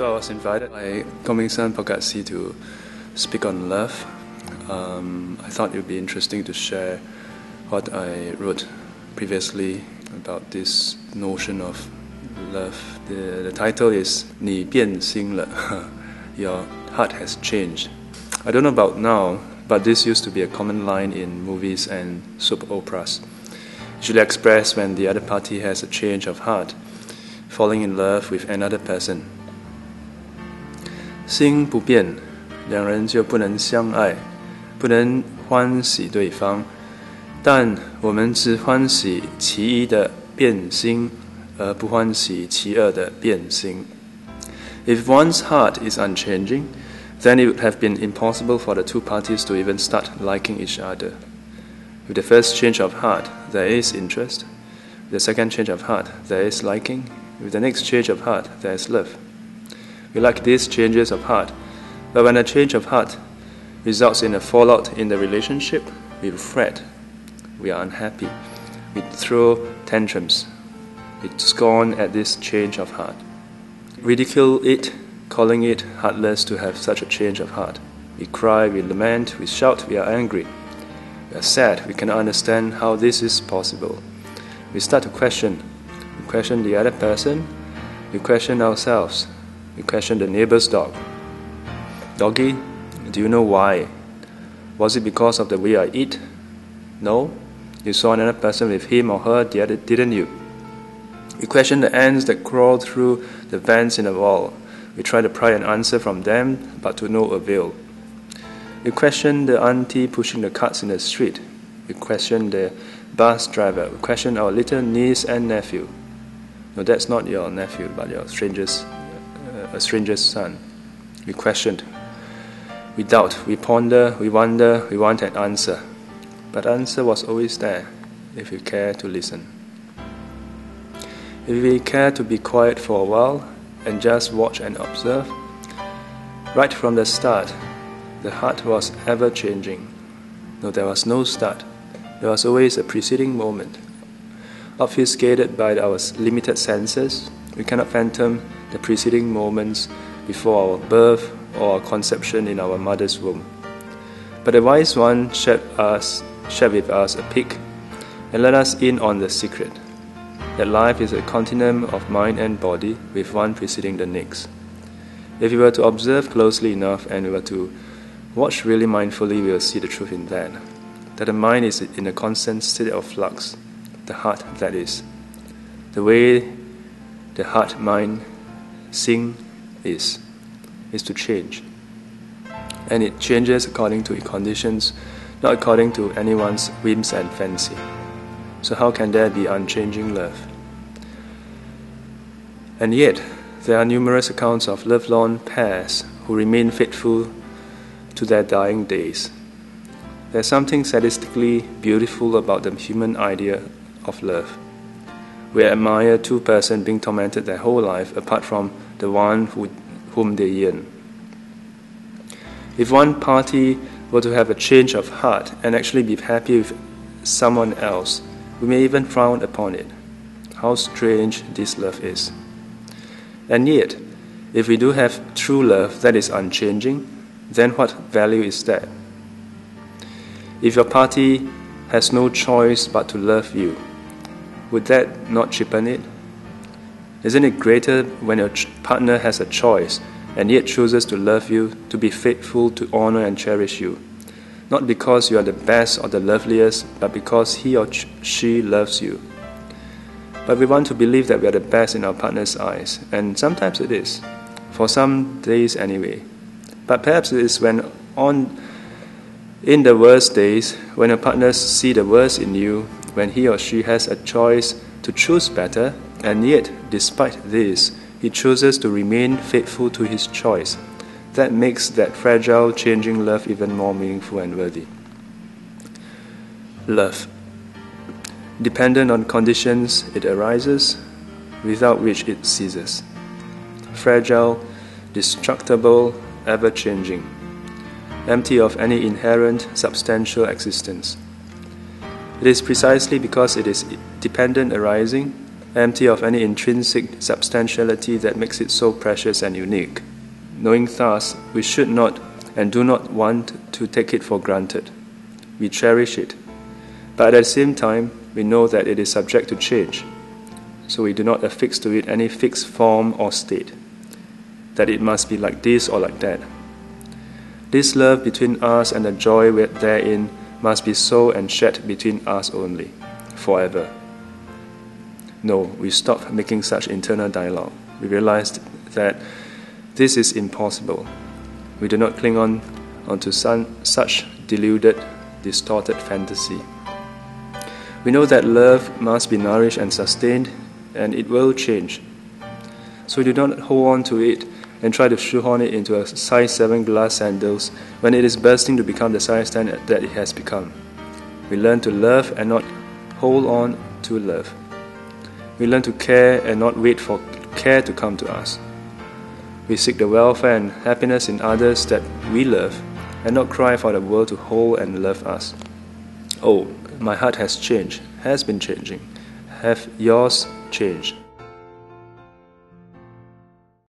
So I was invited by Koh-Ming-san Pokatsi to speak on love. I thought it would be interesting to share what I wrote previously about this notion of love. The title is 你变心了 Your heart has changed. I don't know about now, but this used to be a common line in movies and soap operas. Usually expressed when the other party has a change of heart, falling in love with another person. 心不变，两人就不能相爱，不能欢喜对方，但我们只欢喜其一的变心，而不欢喜其二的变心。If one's heart is unchanging, then it would have been impossible for the two parties to even start liking each other. With the first change of heart, there is interest. With the second change of heart, there is liking. With the next change of heart, there is love. We like these changes of heart, but when a change of heart results in a fallout in the relationship, we fret, we are unhappy, we throw tantrums, we scorn at this change of heart. Ridicule it, calling it heartless to have such a change of heart. We cry, we lament, we shout, we are angry. We are sad, we cannot understand how this is possible. We start to question. We question the other person, we question ourselves. We question the neighbor's dog. Doggy, do you know why? Was it because of the way I eat? No. You saw another person with him or her, didn't you? We question the ants that crawl through the vents in the wall. We try to pry an answer from them, but to no avail. We question the auntie pushing the carts in the street. We question the bus driver. We question our little niece and nephew. No, that's not your nephew, but your a stranger's son. We questioned, we doubt, we ponder, we wonder, we want an answer. But the answer was always there, if we care to listen. If we care to be quiet for a while and just watch and observe, right from the start, the heart was ever changing. No, there was no start. There was always a preceding moment. Obfuscated by our limited senses, we cannot fathom the preceding moments before our birth or our conception in our mother's womb. But the wise one shared with us a peek and let us in on the secret, that life is a continuum of mind and body with one preceding the next. If we were to observe closely enough and we were to watch really mindfully, we will see the truth in that the mind is in a constant state of flux, the heart that is. The way the heart-mind sing is to change. And it changes according to conditions, not according to anyone's whims and fancy. So how can there be unchanging love? And yet, there are numerous accounts of lovelorn pairs who remain faithful to their dying days. There's something sadistically beautiful about the human idea of love. We admire two persons being tormented their whole life apart from the one whom they yearn. If one party were to have a change of heart and actually be happy with someone else, we may even frown upon it. How strange this love is. And yet, if we do have true love that is unchanging, then what value is that? If your party has no choice but to love you, would that not cheapen it? Isn't it greater when your partner has a choice and yet chooses to love you, to be faithful, to honor and cherish you? Not because you are the best or the loveliest, but because he or she loves you. But we want to believe that we are the best in our partner's eyes, and sometimes it is, for some days anyway. But perhaps it is in the worst days, when your partners see the worst in you, when he or she has a choice to choose better, and yet, despite this, he chooses to remain faithful to his choice. That makes that fragile, changing love even more meaningful and worthy. Love. Dependent on conditions, it arises, without which it ceases. Fragile, destructible, ever-changing, empty of any inherent, substantial existence. It is precisely because it is dependent arising empty of any intrinsic substantiality that makes it so precious and unique. Knowing thus, we should not and do not want to take it for granted. We cherish it, but at the same time, we know that it is subject to change, so we do not affix to it any fixed form or state, that it must be like this or like that. This love between us and the joy therein must be so and shared between us only, forever. No, we stop making such internal dialogue. We realized that this is impossible. We do not cling onto such deluded, distorted fantasy. We know that love must be nourished and sustained, and it will change. So we do not hold on to it and try to shoehorn it into a size 7 glass sandals when it is bursting to become the size 10 that it has become. We learn to love and not hold on to love. We learn to care and not wait for care to come to us. We seek the welfare and happiness in others that we love and not cry for the world to hold and love us. Oh, my heart has changed, has been changing. Have yours changed?